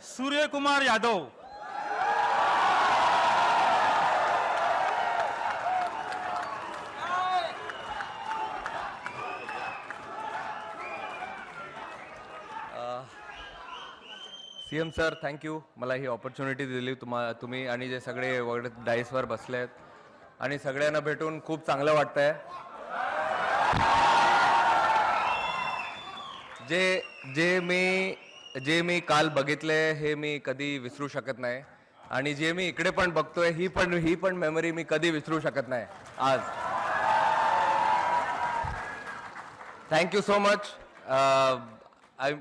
Suryakumar Yadav, CM sir, thank you मला ही opportunity दिली तुम्ही आणि जे सगळे वगैरे डाईसवर बसले आहेत आणि सगळ्यांना भेटून खूप चांगलं वाटतंय. जे मी काल बघितले हे मी कधी विसरू शकत नाही आणि जे मी इकडे पण बघतोय ही पण मेमरी मी कधी विसरू शकत नाही आज. Thank you so much.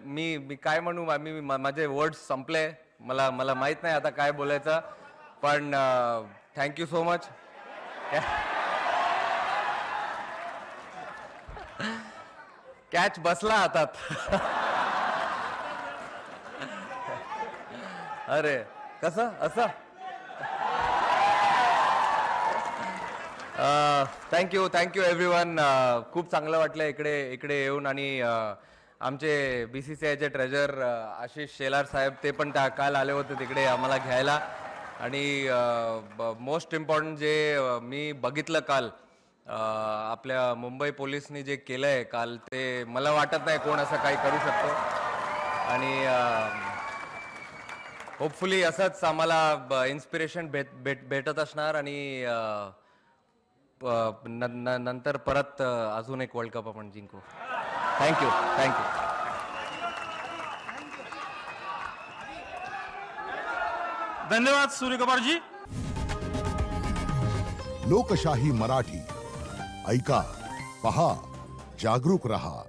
मी काय म्हणू, माझे वर्ड्स संपले. मला माहित नाही आता काय बोलायचं, पण थँक्यू सो मच. कॅच बसला हातात. अरे कसं असं. Thank you everyone. खूप चांगलं वाटलं इकडे येऊन आणि आमचे BCCIचे ट्रेजर आशिष शेलार साहेब ते पण काल आले होते तिकडे आम्हाला घ्यायला. आणि मोस्ट इम्पॉर्टंट जे मी बघितलं काल आपल्या मुंबई पोलिसनी जे केलंय काल, ते मला वाटत नाही कोण असं काही करू शकतो. आणि होपफुली असंच आम्हाला इन्स्पिरेशन भेटत असणार आणि नंतर परत अजून एक वर्ल्ड कप आपण जिंकू. थँक्यू. धन्यवाद सूर्यकुमारजी. लोकशाही मराठी ऐका, पहा, जागरूक रहा.